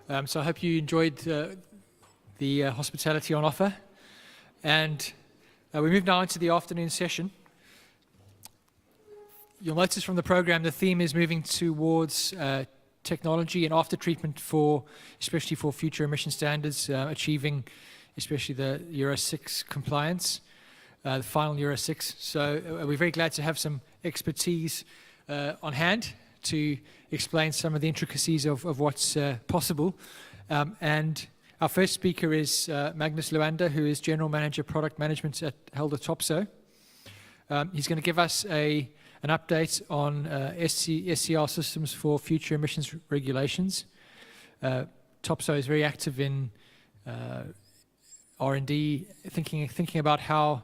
So I hope you enjoyed the hospitality on offer. And we move now into the afternoon session. You'll notice from the program the theme is moving towards technology and after treatment especially for future emission standards, achieving especially the Euro 6 compliance, the final Euro 6. So we're very glad to have some expertise on hand to explain some of the intricacies of what's possible. And our first speaker is Magnus Lewander, who is General Manager Product Management at Haldor Topsoe. He's going to give us an update on SCR systems for future emissions regulations. Topsoe is very active in R&D, thinking about how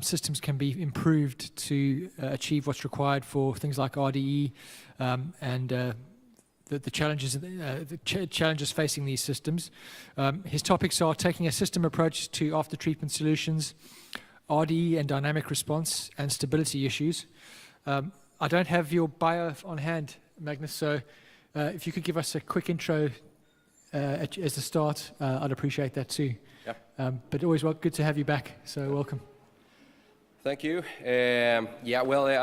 systems can be improved to achieve what's required for things like RDE and the challenges facing these systems. His topics are taking a system approach to after-treatment solutions, RDE and dynamic response, and stability issues. I don't have your bio on hand, Magnus, so if you could give us a quick intro as a start, I'd appreciate that too. Yeah. But always good to have you back, so welcome. Thank you. I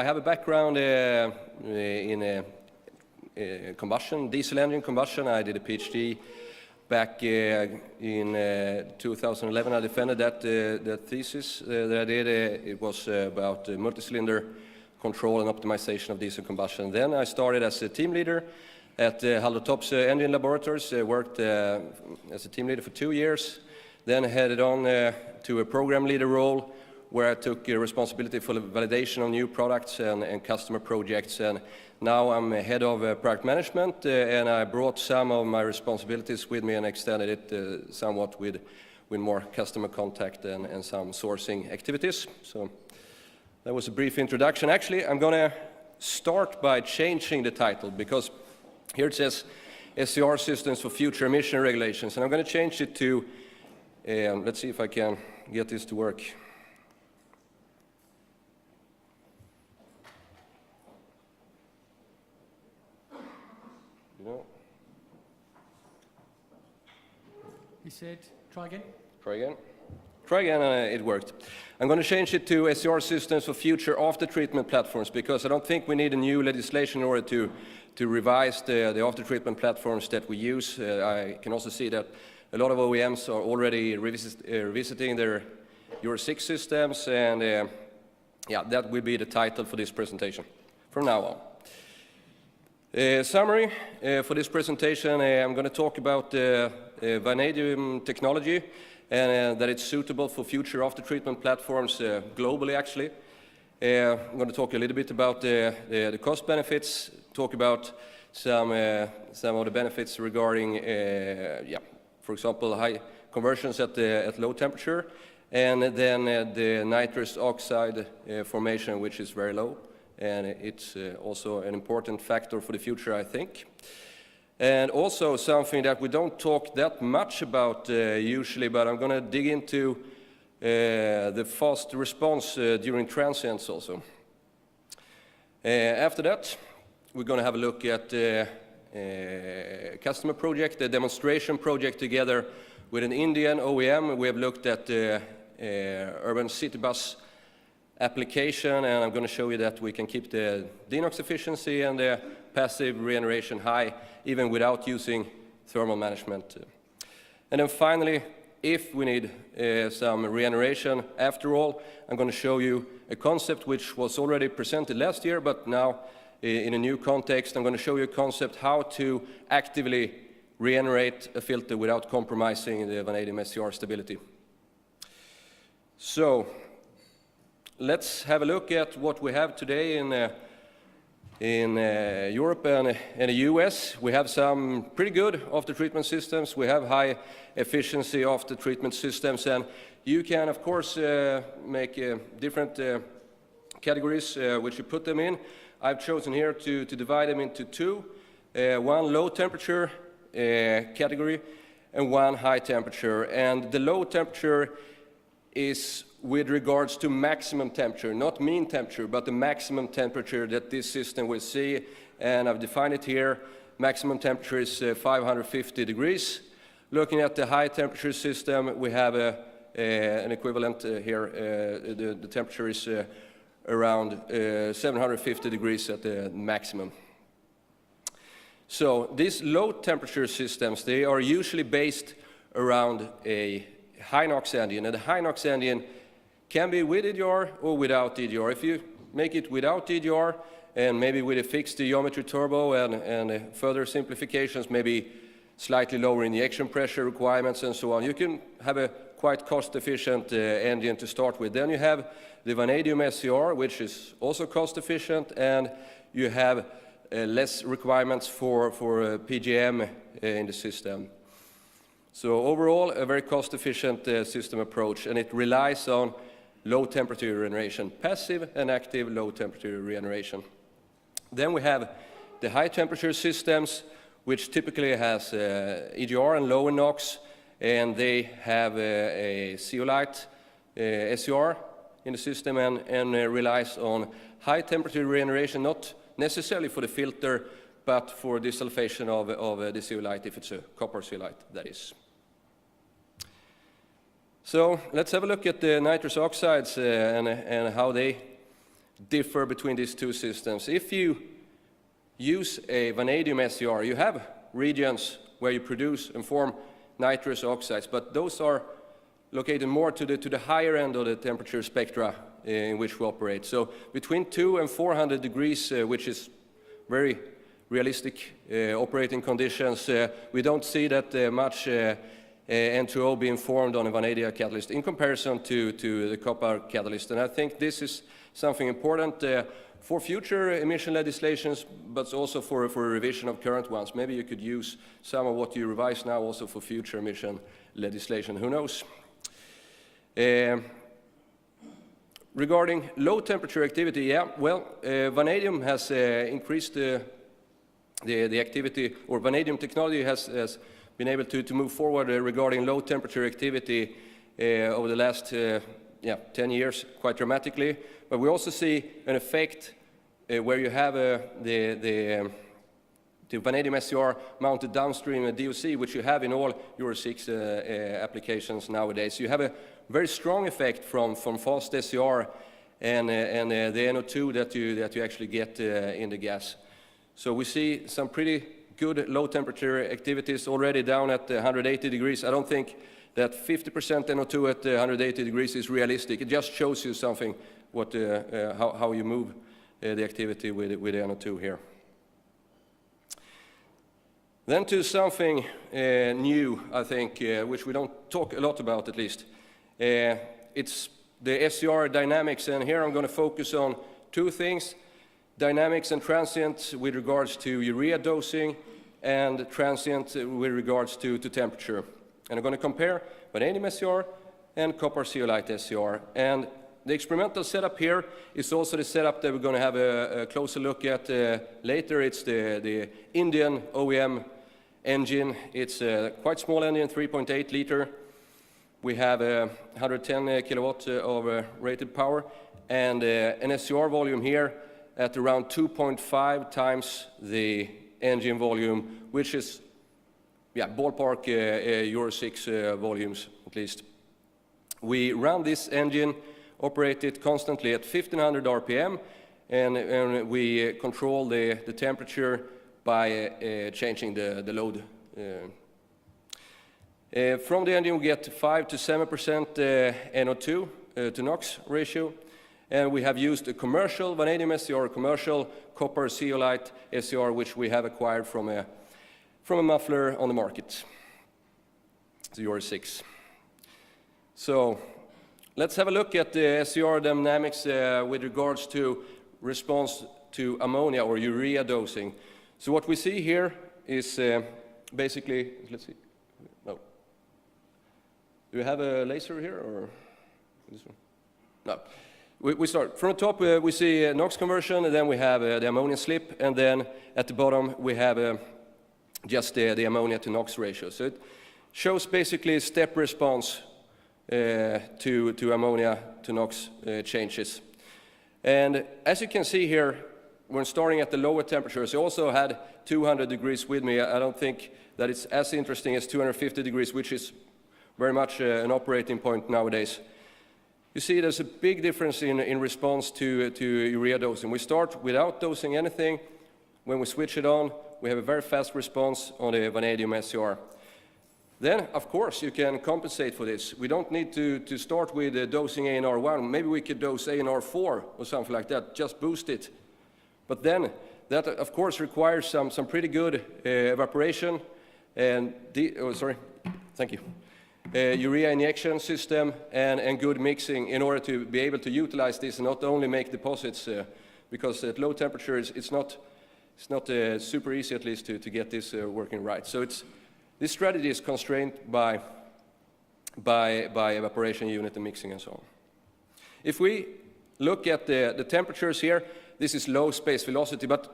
have a background in combustion, diesel engine combustion. I did a PhD back in 2011. I defended that thesis that I did. It was about multi-cylinder control and optimization of diesel combustion. Then I started as a team leader at Haldor Topsoe Engine Laboratories. I worked as a team leader for 2 years. Then headed on to a program leader role, where I took responsibility for the validation of new products and customer projects. And now I'm head of product management, and I brought some of my responsibilities with me and extended it somewhat with more customer contact and some sourcing activities. So that was a brief introduction. Actually, I'm going to start by changing the title, because here it says SCR Systems for Future Emission Regulations, and I'm going to change it to, let's see if I can get this to work. He said, try again. Try again. Try again, and it worked. I'm going to change it to SCR Systems for Future After-Treatment Platforms, because I don't think we need a new legislation in order to revise the after-treatment platforms that we use. I can also see that a lot of OEMs are already revisiting their Euro 6 systems, and that will be the title for this presentation from now on. Summary for this presentation, I'm going to talk about vanadium technology and that it's suitable for future after-treatment platforms globally, actually. I'm going to talk a little bit about the cost benefits, talk about some of the benefits regarding, for example, high conversions at low temperature, and then the nitrous oxide formation, which is very low. And it's also an important factor for the future, I think. And also something that we don't talk that much about usually, but I'm going to dig into the fast response during transients also. After that, we're going to have a look at customer project, a demonstration project together with an Indian OEM. We have looked at urban city bus application, and I'm going to show you that we can keep the DeNOx efficiency and the passive regeneration high even without using thermal management. And then finally, if we need some regeneration after all, I'm going to show you a concept which was already presented last year, but now in a new context. I'm going to show you a concept how to actively regenerate a filter without compromising the vanadium SCR stability. So let's have a look at what we have today in Europe and the US. We have some pretty good after-treatment systems. We have high efficiency after-treatment systems, and you can, of course, make different categories which you put them in. I've chosen here to divide them into two, one low temperature category and one high temperature. And the low temperature is with regards to maximum temperature, not mean temperature, but the maximum temperature that this system will see. And I've defined it here. maximum temperature is 550 degrees. Looking at the high temperature system, we have an equivalent here. The temperature is around 750 degrees at the maximum. So these low temperature systems, they are usually based around a high NOx engine, and the high NOx engine can be with EGR or without EGR. If you make it without EGR and maybe with a fixed geometry turbo and further simplifications, maybe slightly lower injection pressure requirements and so on, you can have a quite cost-efficient engine to start with. Then you have the vanadium SCR, which is also cost-efficient, and you have less requirements for PGM in the system. So overall, a very cost-efficient system approach, and it relies on low-temperature regeneration, passive and active low-temperature regeneration. Then we have the high-temperature systems, which typically has EGR and lower NOx, and they have a zeolite SCR in the system and relies on high-temperature regeneration, not necessarily for the filter, but for desulfation of the zeolite, if it's a copper zeolite, that is. So let's have a look at the nitrous oxides and how they differ between these two systems. If you use a vanadium SCR, you have regions where you produce and form nitrous oxides, but those are located more to the higher end of the temperature spectra in which we operate. So between 200 and 400 degrees, which is very realistic operating conditions, we don't see that much N2O being formed on a vanadium catalyst in comparison to the copper catalyst. And I think this is something important for future emission legislations, but also for a revision of current ones. Maybe you could use some of what you revise now also for future emission legislation, who knows? Regarding low temperature activity, yeah, well, vanadium has increased the activity, or vanadium technology has been able to move forward regarding low temperature activity over the last 10 years quite dramatically. But we also see an effect where you have the vanadium SCR mounted downstream DOC, which you have in all Euro 6 applications nowadays. You have a very strong effect from fast SCR and the NO2 that you actually get in the gas. So we see some pretty good low temperature activities already down at 180 degrees. I don't think that 50% NO2 at 180 degrees is realistic. It just shows you something, how you move the activity with the NO2 here. Then to something new, I think, which we don't talk a lot about at least. It's the SCR dynamics, and here I'm going to focus on two things: dynamics and transient with regards to urea dosing, and transient with regards to temperature. And I'm going to compare vanadium SCR and copper zeolite SCR. And the experimental setup here is also the setup that we're going to have a closer look at later. It's the Indian OEM engine. It's a quite small engine, 3.8 liter. We have 110 kilowatt of rated power, and an SCR volume here at around 2.5 times the engine volume, which is, ballpark Euro 6 volumes at least. We run this engine, operate it constantly at 1500 RPM, and we control the temperature by changing the load. From the engine we get 5 to 7% NO2 to NOx ratio, and we have used a commercial vanadium SCR, commercial copper zeolite SCR, which we have acquired from a muffler on the market. It's Euro 6. So let's have a look at the SCR dynamics with regards to response to ammonia or urea dosing. So what we see here is basically, let's see, no. Do we have a laser here or this one? No. We start from the top. We see NOx conversion, and then we have the ammonia slip, and then at the bottom we have just the ammonia to NOx ratio. So it shows basically a step response to ammonia to NOx changes. And as you can see here, when starting at the lower temperatures, you also had 200 degrees with me, I don't think that it's as interesting as 250 degrees, which is very much an operating point nowadays. You see there's a big difference in response to urea dosing. We start without dosing anything. When we switch it on, we have a very fast response on the vanadium SCR. Then, of course, you can compensate for this. We don't need to start with dosing ANR1. Maybe we could dose ANR4 or something like that, just boost it. But then, that of course requires some pretty good evaporation and, urea injection system and good mixing in order to be able to utilize this and not only make deposits, because at low temperatures it's not super easy at least to get this working right. So this strategy is constrained by evaporation unit and mixing and so on. If we look at the temperatures here, this is low space velocity, but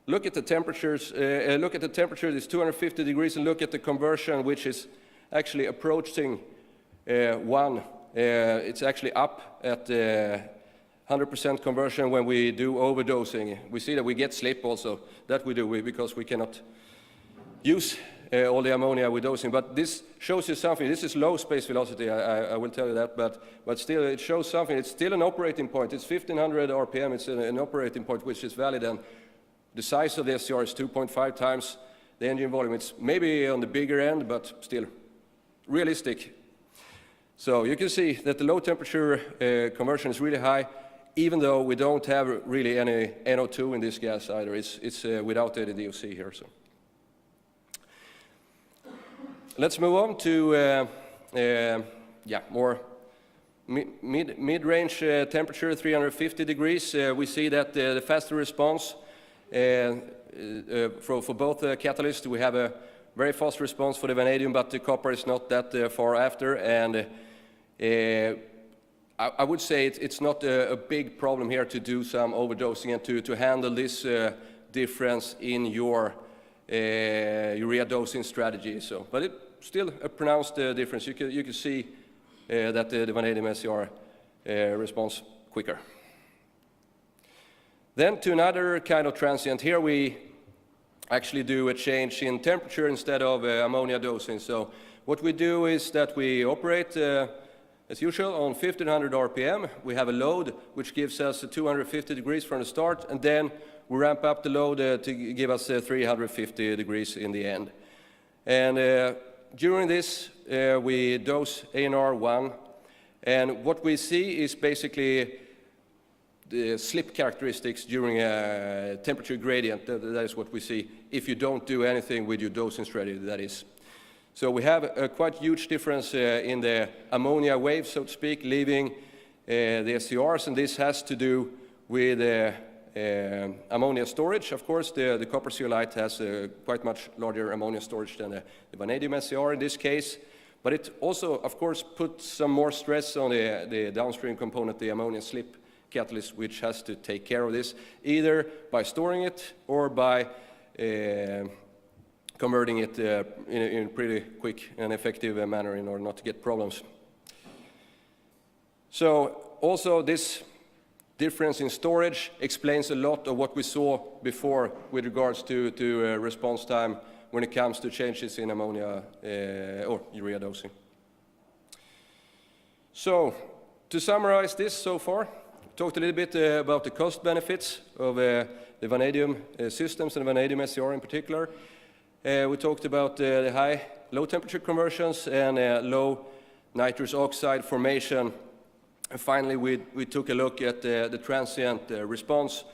look at the temperatures, it's 250 degrees, and look at the conversion, which is actually approaching 1. It's actually up at 100% conversion when we do overdosing. We see that we get slip also. That we do because we cannot use all the ammonia with dosing. But this shows you something. This is low space velocity, I will tell you that, but still it shows something. It's still an operating point. It's 1500 RPM. It's an operating point which is valid, and the size of the SCR is 2.5 times the engine volume. It's maybe on the bigger end, but still realistic. So you can see that the low temperature conversion is really high, even though we don't have really any NO2 in this gas either. It's without any DOC here. So let's move on to more mid-range temperature, 350 degrees. We see that the faster response for both catalysts. We have a very fast response for the vanadium, but the copper is not that far after. And I would say it's not a big problem here to do some overdosing and to handle this difference in your urea dosing strategy. So, but it's still a pronounced difference. You can see that the vanadium SCR responds quicker. Then to another kind of transient. Here we actually do a change in temperature instead of ammonia dosing. So what we do is that we operate as usual on 1500 RPM. We have a load which gives us 250 degrees from the start, and then we ramp up the load to give us 350 degrees in the end. And during this, we dose ANR1, and what we see is basically the slip characteristics during a temperature gradient. That is what we see if you don't do anything with your dosing strategy, that is. So we have a quite huge difference in the ammonia wave, so to speak, leaving the SCRs, and this has to do with ammonia storage. Of course, the copper zeolite has quite much larger ammonia storage than the vanadium SCR in this case, but it also, of course, puts some more stress on the downstream component, the ammonia slip catalyst, which has to take care of this, either by storing it or by converting it in a pretty quick and effective manner in order not to get problems. So also this difference in storage explains a lot of what we saw before with regards to response time when it comes to changes in ammonia or urea dosing. So to summarize this so far, talked a little bit about the cost benefits of the vanadium systems and vanadium SCR in particular. We talked about the high low temperature conversions and low nitrous oxide formation. And finally, we took a look at the transient response.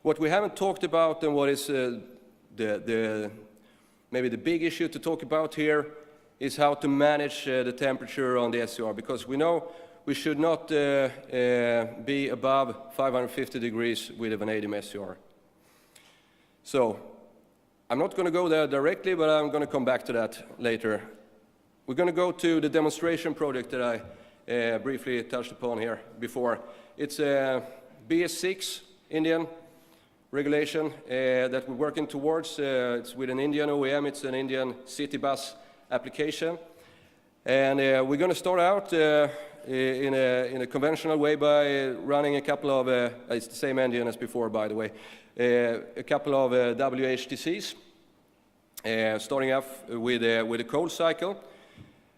What we haven't talked about and what is maybe the big issue to talk about here is how to manage the temperature on the SCR, because we know we should not be above 550 degrees with a vanadium SCR. So I'm not going to go there directly, but I'm going to come back to that later. We're going to go to the demonstration project that I briefly touched upon here before. It's a BS6 Indian regulation that we're working towards. It's with an Indian OEM. It's an Indian city bus application. And we're going to start out in a conventional way by running a couple of, it's the same engine as before, by the way, a couple of WHTCs, starting off with a cold cycle.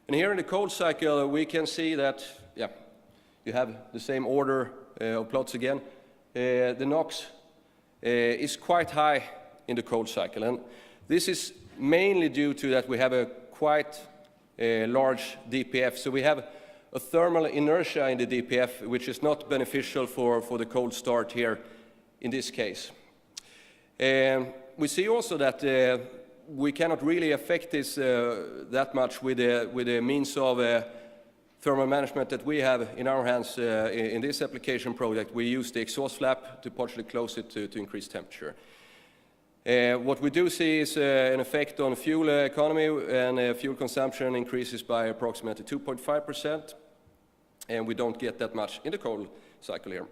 And here in the cold cycle, we can see that, yeah, you have the same order of plots again. The NOx is quite high in the cold cycle, and this is mainly due to that we have a quite large DPF. So we have a thermal inertia in the DPF, which is not beneficial for the cold start here in this case. We see also that we cannot really affect this that much with the means of thermal management that we have in our hands in this application project. We use the exhaust flap to partially close it to increase temperature. What we do see is an effect on fuel economy, and fuel consumption increases by approximately 2.5%, and we don't get that much in the cold cycle here.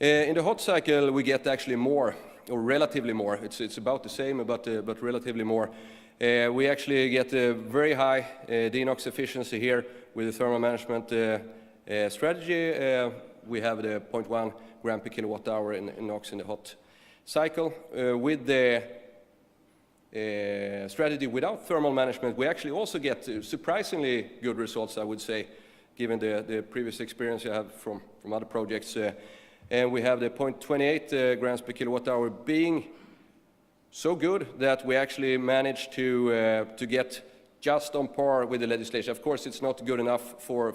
In the hot cycle, we get actually more, or relatively more. It's about the same, but relatively more. We actually get a very high DNOx efficiency here with the thermal management strategy. We have the 0.1 gram per kilowatt hour in NOx in the hot cycle. With the strategy without thermal management, we actually also get surprisingly good results, I would say, given the previous experience I have from other projects. And we have the 0.28 grams per kilowatt hour being so good that we actually managed to get just on par with the legislation. Of course, it's not good enough for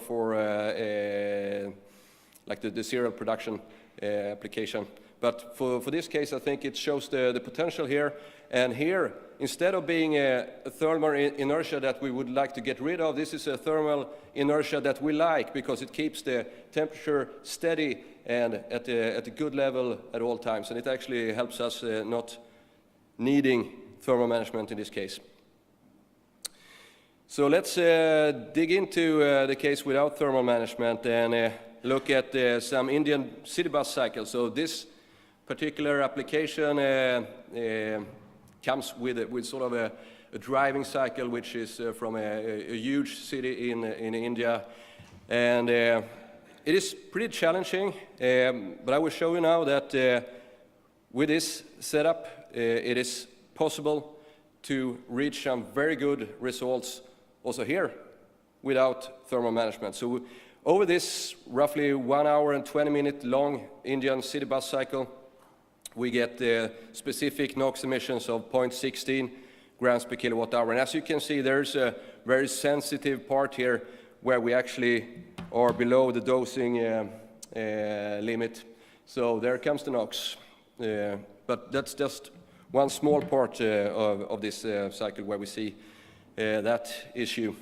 like the serial production application. But for this case, I think it shows the potential here. And here, instead of being a thermal inertia that we would like to get rid of, this is a thermal inertia that we like because it keeps the temperature steady and at a good level at all times. And it actually helps us not needing thermal management in this case. So let's dig into the case without thermal management and look at some Indian city bus cycles. So this particular application comes with sort of a driving cycle, which is from a huge city in India. And it is pretty challenging, but I will show you now that with this setup, it is possible to reach some very good results also here without thermal management. So over this roughly 1 hour and 20 minute long Indian city bus cycle, we get specific NOx emissions of 0.16 grams per kilowatt hour. And as you can see, there's a very sensitive part here where we actually are below the dosing limit. So there comes the NOx. But that's just one small part of this cycle where we see that issue.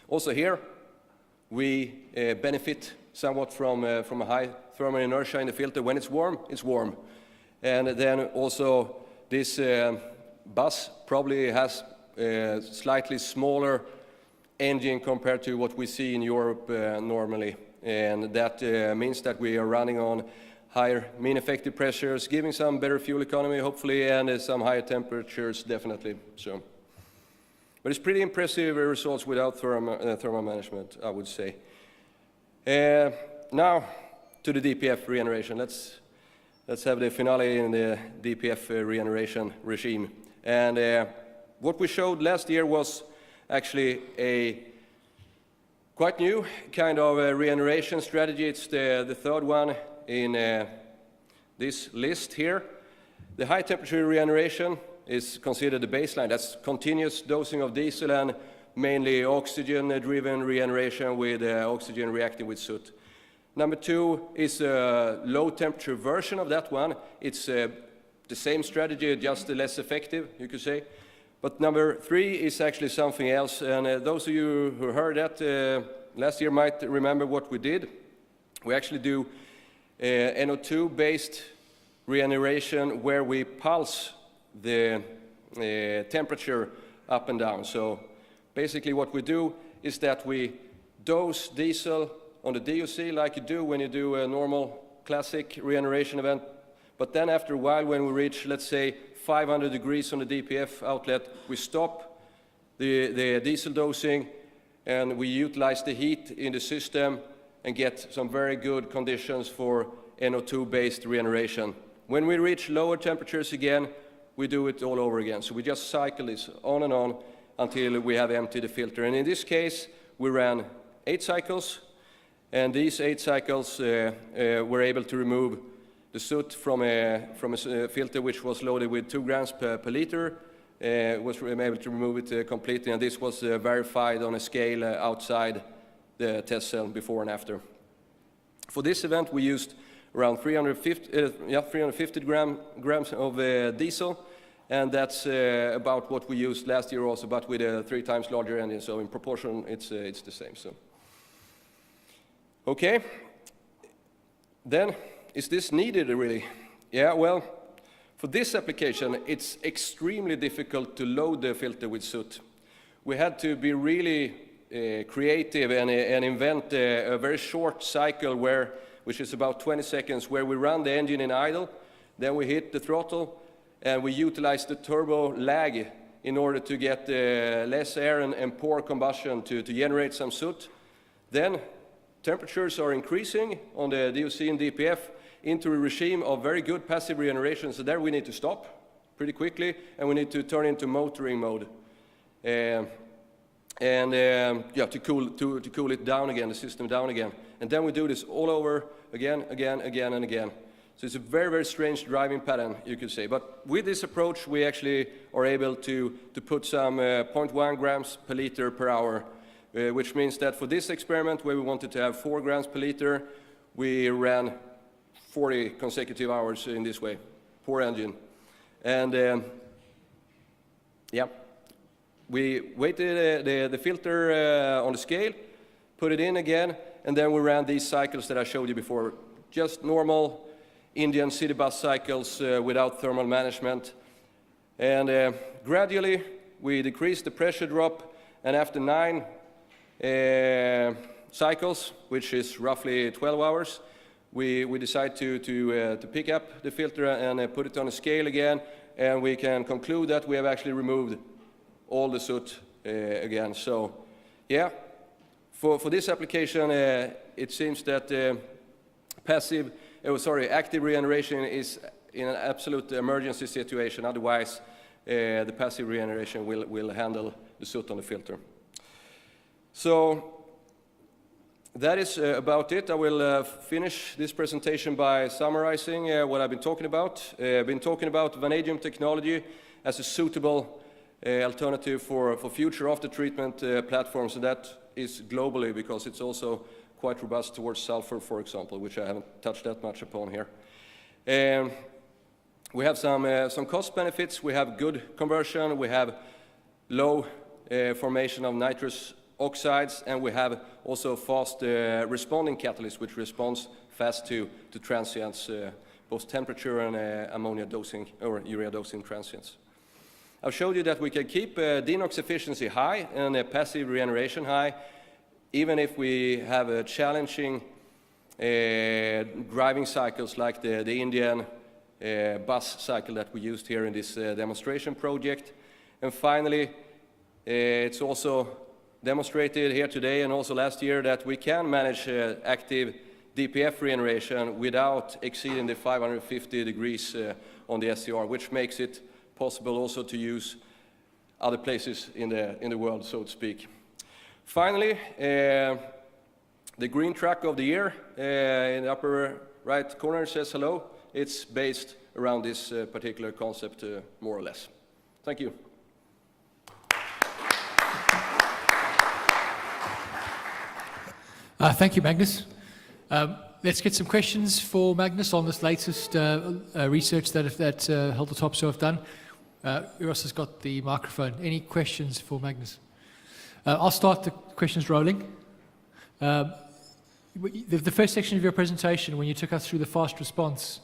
Also here, we benefit somewhat from a high thermal inertia in the filter. When it's warm, it's warm. And then also this bus probably has a slightly smaller engine compared to what we see in Europe normally. And that means that we are running on higher mean effective pressures, giving some better fuel economy, hopefully, and some higher temperatures, definitely. So, but it's pretty impressive results without thermal management, I would say. Now to the DPF regeneration. Let's have the finale in the DPF regeneration regime. And what we showed last year was actually a quite new kind of regeneration strategy. It's the third one in this list here. The high temperature regeneration is considered the baseline. That's continuous dosing of diesel and mainly oxygen-driven regeneration with oxygen reacting with soot. Number two is a low-temperature version of that one. It's the same strategy, just less effective, you could say. But number three is actually something else. And those of you who heard that last year might remember what we did. We actually do NO2-based regeneration where we pulse the temperature up and down. So basically what we do is that we dose diesel on the DOC like you do when you do a normal classic regeneration event. But then after a while, when we reach, let's say, 500 degrees on the DPF outlet, we stop the diesel dosing and we utilize the heat in the system and get some very good conditions for NO2-based regeneration. When we reach lower temperatures again, we do it all over again. So we just cycle this on and on until we have emptied the filter. And in this case, we ran 8 cycles, and these 8 cycles were able to remove the soot from a filter which was loaded with 2 grams per liter. Was able to remove it completely, and this was verified on a scale outside the test cell before and after. For this event, we used around 350 grams of diesel, and that's about what we used last year also, but with a 3 times larger engine. So in proportion, it's the same. So, okay. Then, is this needed really? Yeah. Well, for this application, it's extremely difficult to load the filter with soot. We had to be really creative and invent a very short cycle which is about 20 seconds, where we run the engine in idle, then we hit the throttle, and we utilize the turbo lag in order to get less air and poor combustion to generate some soot. Then temperatures are increasing on the DOC and DPF into a regime of very good passive regeneration, so there we need to stop pretty quickly, and we need to turn into motoring mode. To cool it down again, the system down again. And then we do this all over again, and again. So it's a very, very strange driving pattern, you could say. But with this approach, we actually are able to put some 0.1 grams per liter per hour, which means that for this experiment, where we wanted to have 4 grams per liter, we ran 40 consecutive hours in this way. Poor engine. And we weighted the filter on the scale, put it in again, and then we ran these cycles that I showed you before. Just normal Indian city bus cycles without thermal management. And gradually, we decreased the pressure drop, and after 9 cycles, which is roughly 12 hours, we decide to pick up the filter and put it on a scale again, and we can conclude that we have actually removed all the soot again. So, yeah, for this application, it seems that active regeneration is in an absolute emergency situation. Otherwise, the passive regeneration will handle the soot on the filter. So that is about it. I will finish this presentation by summarizing what I've been talking about. I've been talking about vanadium technology as a suitable alternative for future after-treatment platforms, and that is globally, because it's also quite robust towards sulfur, for example, which I haven't touched that much upon here. We have some cost benefits. We have good conversion. We have low formation of nitrous oxides, and we have also fast responding catalyst, which responds fast to transients, both temperature and ammonia dosing or urea dosing transients. I've showed you that we can keep DNOx efficiency high and passive regeneration high, even if we have a challenging driving cycles like the Indian bus cycle that we used here in this demonstration project. And finally, it's also demonstrated here today and also last year that we can manage active DPF regeneration without exceeding the 550 degrees on the SCR, which makes it possible also to use other places in the world, so to speak. Finally, the green truck of the year in the upper right corner says hello. It's based around this particular concept, more or less. Thank you. Thank you, Magnus. Let's get some questions for Magnus on this latest research that Haldor Topsoe have done. Uros has got the microphone. Any questions for Magnus? I'll start the questions rolling. The first section of your presentation, when you took us through the fast response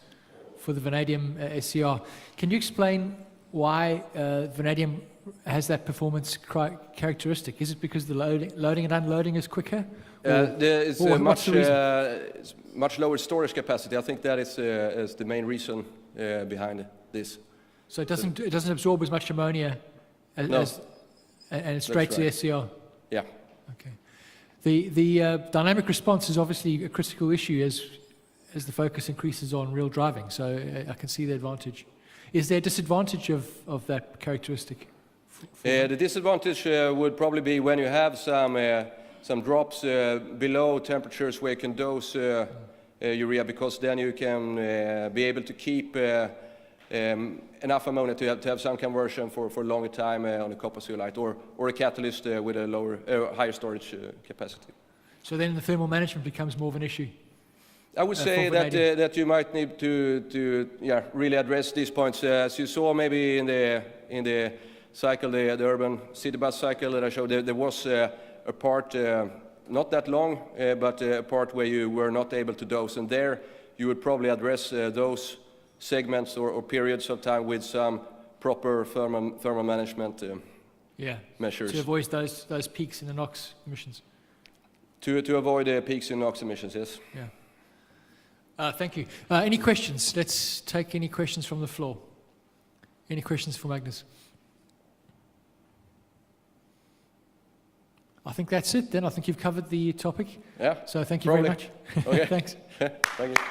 for the vanadium SCR, can you explain why vanadium has that performance characteristic? Is it because the loading and unloading is quicker? It's much lower storage capacity. I think that is the main reason behind this. So it doesn't absorb as much ammonia and it's straight to the SCR? Yeah. Okay. The dynamic response is obviously a critical issue as the focus increases on real driving. So I can see the advantage. Is there a disadvantage of that characteristic? The disadvantage would probably be when you have some drops below temperatures where you can dose urea, because then you can be able to keep enough ammonia to have some conversion for a longer time on a copper zeolite or a catalyst with a higher storage capacity. So then the thermal management becomes more of an issue. I would say that you might need to really address these points. As you saw maybe in the cycle, the urban city bus cycle that I showed, there was a part not that long, but a part where you were not able to dose, and there you would probably address those segments or periods of time with some proper thermal management measures. To avoid those peaks in the NOx emissions. To avoid peaks in NOx emissions, yes. Yeah. Thank you. Any questions? Let's take any questions from the floor. Any questions for Magnus? I think that's it then. I think you've covered the topic. Yeah. So thank you very much. Okay. Thanks. Thank you.